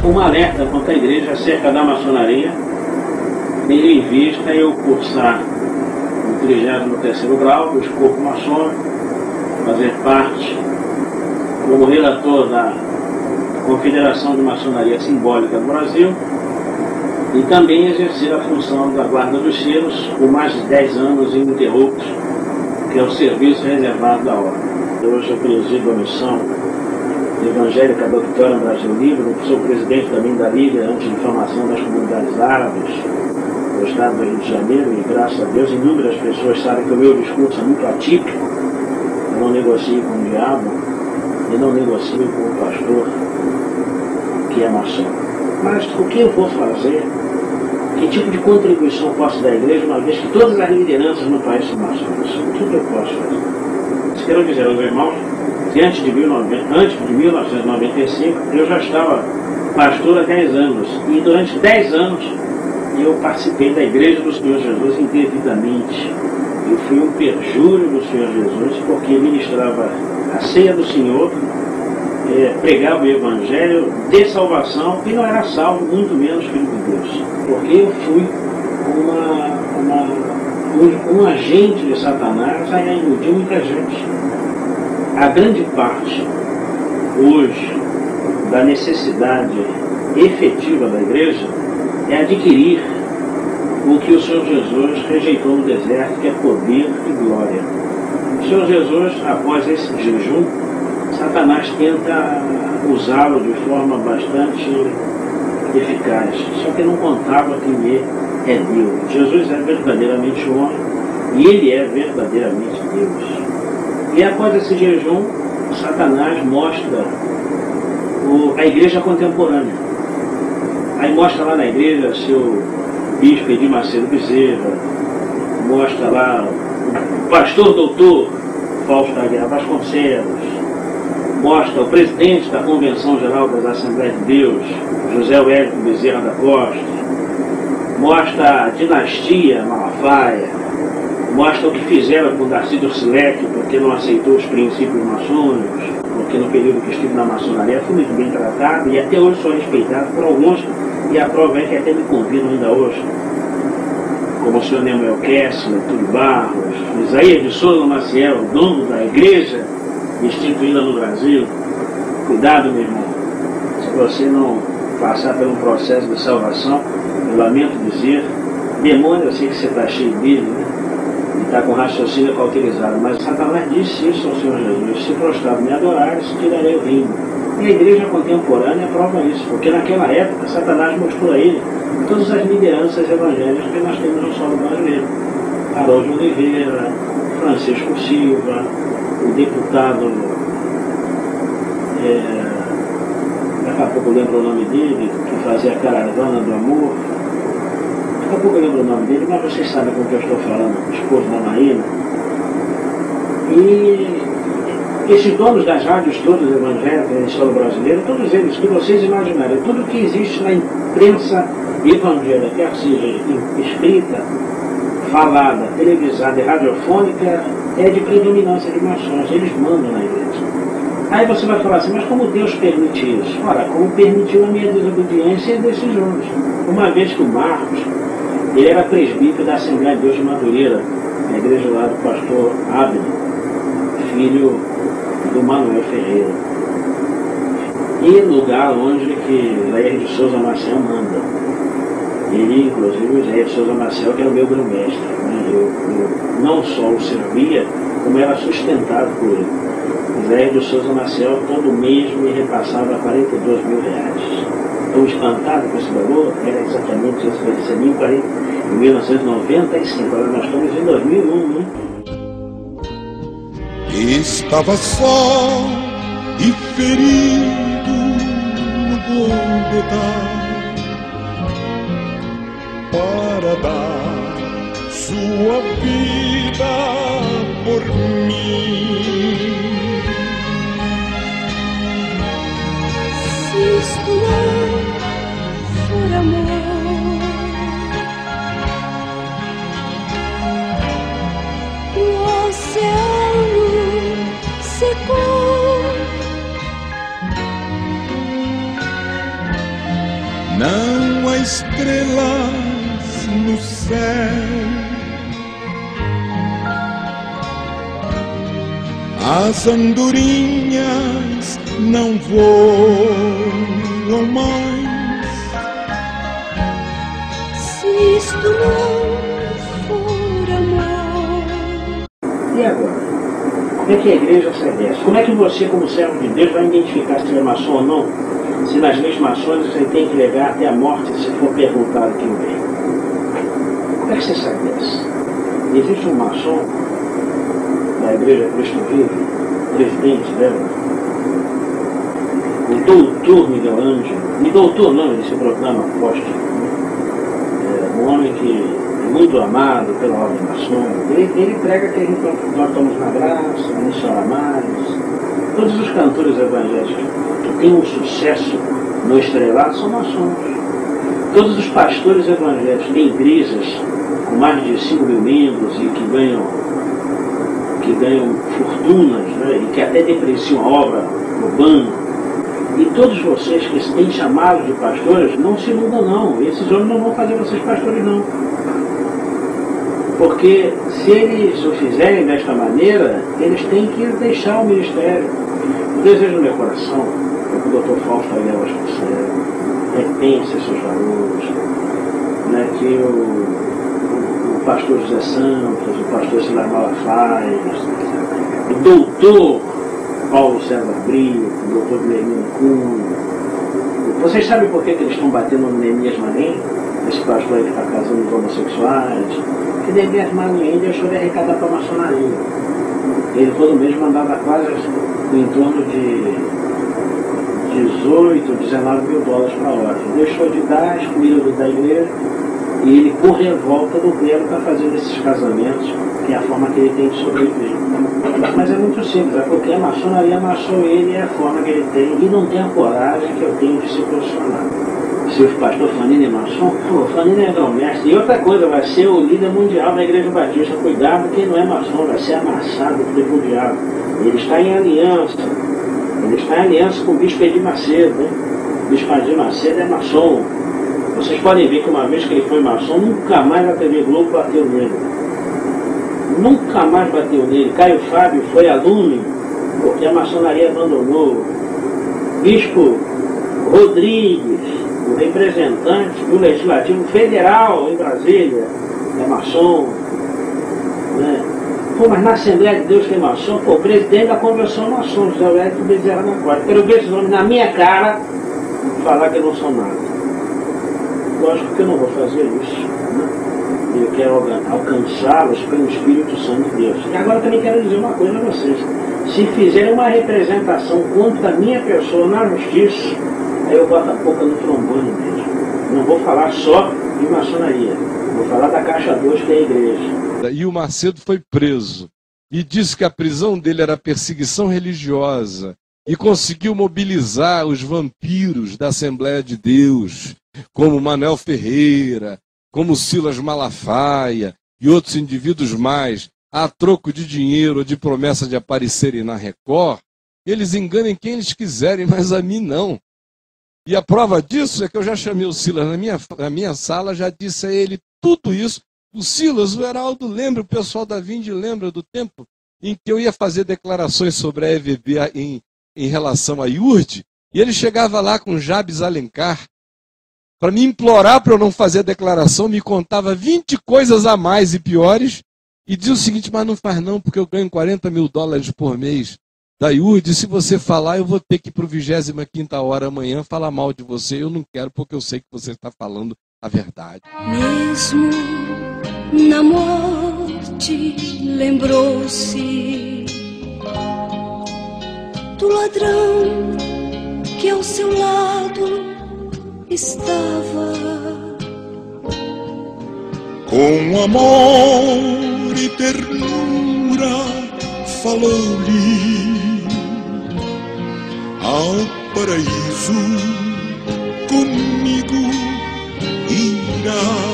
um alerta contra a igreja acerca da maçonaria, tendo em vista eu cursar o 33º grau do escopo maçônico, fazer parte como relator da Confederação de Maçonaria Simbólica do Brasil e também exercer a função da Guarda dos Selos por mais de 10 anos ininterruptos, que é o serviço reservado da ordem. Hoje eu presido a missão evangélica da Vitória no Brasil Livre, sou presidente também da Liga Anti-Inflamação das Comunidades Árabes do Estado do Rio de Janeiro, e graças a Deus inúmeras pessoas sabem que o meu discurso é muito atípico. Eu não negocio com o diabo e não negocio com o pastor que é maçom. Mas o que eu vou fazer? Que tipo de contribuição posso dar à igreja, uma vez que todas as lideranças no país são maçons? O que eu posso fazer? Quero dizer aos irmãos que antes de 1995 eu já estava pastor há 10 anos, e durante 10 anos eu participei da Igreja do Senhor Jesus indevidamente. Eu fui um perjúrio do Senhor Jesus, porque ministrava a ceia do Senhor, pregava o Evangelho de salvação e não era salvo, muito menos filho de Deus, porque eu fui um agente de Satanás a iludir muita gente. A grande parte hoje da necessidade efetiva da igreja é adquirir o que o Senhor Jesus rejeitou no deserto, que é poder e glória. O Senhor Jesus, após esse jejum, Satanás tenta usá-lo de forma bastante eficaz, só que não contava que ele é Deus. Jesus é verdadeiramente homem e ele é verdadeiramente Deus. E após esse jejum, Satanás mostra a igreja contemporânea. Aí mostra lá na igreja seu bispo Edir Macedo Bezerra, mostra lá o pastor doutor Fausto Aguiar Vasconcelos, mostra o presidente da Convenção Geral das Assembleias de Deus, José Wellington Bezerra da Costa, mostra a dinastia Malafaia, mostra o que fizeram com Darcy Dorsilete, porque não aceitou os princípios maçônicos, porque no período que estive na maçonaria fui muito bem tratado e até hoje sou respeitado por alguns, e a prova é que até me convidam ainda hoje, como o senhor Nemuel Kessler, Túlio Barros, Isaías de Souza Maciel, dono da igreja instituída no Brasil. Cuidado, meu irmão, se você não passar por um processo de salvação, eu lamento dizer, demônio, eu sei que você está cheio dele, né? E está com raciocínio cauterizado, mas Satanás disse isso ao Senhor Jesus: se prostrado me adorares, tirarei o reino. E a igreja contemporânea prova isso, porque naquela época Satanás mostrou a ele todas as lideranças evangélicas que nós temos no solo brasileiro. Haroldo Oliveira, Francisco Silva, o deputado, daqui a pouco eu lembro o nome dele, que fazia a caravana do amor. Daqui a pouco eu lembro o nome dele, mas vocês sabem com o que eu estou falando, o esposo da Maína. E esses donos das rádios todas evangélicas em solo brasileiro, todos eles que vocês imaginarem, tudo que existe na imprensa evangélica, quer seja escrita, falada, televisada e radiofônica, é de predominância de maçons, eles mandam na igreja. Aí você vai falar assim, mas como Deus permite isso? Ora, como permitiu a minha desobediência desses homens. Uma vez que o Marcos, ele era presbítero da Assembleia de Deus de Madureira, na igreja lá do pastor Abner, filho do Manuel Ferreira. E lugar onde que Jair de Souza Maciel manda. Ele, inclusive, o Jair de Souza Maciel, que era o meu grão-mestre, né? Eu não só o servia, como era sustentado por ele. O Jair de Souza Maciel todo mês me repassava 42 mil reais. Então, espantado com esse valor, era exatamente isso que eu recebi em 1995. Agora nós estamos em 2001, né? Estava só e ferido no Golgotá para dar sua vida por mim. Se isto não for amor, o oceano secou. não há estrelas no céu. As andorinhas não voam mais. Se isto não for amor. E agora? Como é que a igreja cedece? Como é que você, como servo de Deus, vai identificar se ele é maçom ou não? Se nas leis maçônicas você tem que levar até a morte se for perguntado quem é. Como é que você sabe disso? Existe um maçom da Igreja Cristo Vive, presidente dela, o doutor Miguel Ângelo, e doutor não, ele se proclama apóstolo, um homem que é muito amado pela ordem maçônica. Ele prega que nós estamos na graça, não chora mais. Todos os cantores evangélicos que têm um sucesso no estrelado são maçons. Todos os pastores evangélicos têm igrejas com mais de 5 mil membros e que ganham fortunas, né, e que até depreciam a obra no banco. E todos vocês que têm chamado de pastores, não se iludam não. Esses homens não vão fazer vocês pastores não. Porque se eles o fizerem desta maneira, eles têm que deixar o ministério. O desejo do meu coração é que o Dr. Fausto Aguiar Vasconcelos repense seus valores, né, que o pastor José Santos, o pastor Silas Malafaia, o doutor Paulo César Brito, o doutor Guilherme Cunha. Vocês sabem por que eles estão batendo no Neemias Marim, esse pastor aí que está casando com homossexuais? Que Neemias Marim deixou de arrecadar para a maçonaria. Ele todo mês mandava quase em torno de 18, 19 mil dólares para a ordem. Deixou de dar as comidas da igreja e ele, por revolta do clero, está fazendo esses casamentos, que é a forma que ele tem de sobreviver. Mas é muito simples, é porque a maçonaria amassou ele e é a forma que ele tem, e não tem a coragem que eu tenho de se posicionar. Se o pastor Fanini é maçom, o Fanini é grão-mestre. E outra coisa, vai ser o líder mundial da Igreja Batista. Cuidado, quem não é maçom vai ser amassado pelo diabo. Ele está em aliança. Ele está em aliança com o Bispo Edir Macedo. Hein? O Bispo Edir Macedo é maçom. Vocês podem ver que uma vez que ele foi maçom, nunca mais a TV Globo bateu nele. Nunca mais bateu nele. Caio Fábio foi aluno, porque a maçonaria abandonou. Bispo Rodrigues, o representante do Legislativo Federal em Brasília, é maçom. Né? Pô, mas na Assembleia de Deus tem maçom? Pô, o presidente da convenção é maçom, José Wellington Bezerra da Costa. Quero ver esses homens na minha cara falar que eu não sou nada. Lógico que eu não vou fazer isso. Né? Eu quero alcançá-los pelo Espírito Santo de Deus. E agora também quero dizer uma coisa a vocês. Se fizerem uma representação contra a minha pessoa na justiça, aí eu boto a boca no trombone mesmo. Não vou falar só de maçonaria. Vou falar da Caixa 2, que é a igreja. E o Macedo foi preso. E disse que a prisão dele era perseguição religiosa. E conseguiu mobilizar os vampiros da Assembleia de Deus, como Manuel Ferreira, como Silas Malafaia e outros indivíduos mais, a troco de dinheiro ou de promessa de aparecerem na Record. Eles enganem quem eles quiserem, mas a mim não. E a prova disso é que eu já chamei o Silas na minha sala, já disse a ele tudo isso. O Silas, o Heraldo lembra, o pessoal da Vinde lembra do tempo em que eu ia fazer declarações sobre a EVB em relação à IURD, e ele chegava lá com Jabes Alencar para me implorar para eu não fazer declaração, me contava 20 coisas a mais e piores, e dizia o seguinte: mas não faz não, porque eu ganho 40 mil dólares por mês da IURD, se você falar, eu vou ter que ir para o 25ª hora amanhã falar mal de você. Eu não quero, porque eu sei que você está falando a verdade. Mesmo na morte lembrou-se do ladrão que ao seu lado estava. Com amor e ternura falou-lhe: ao paraíso comigo irá.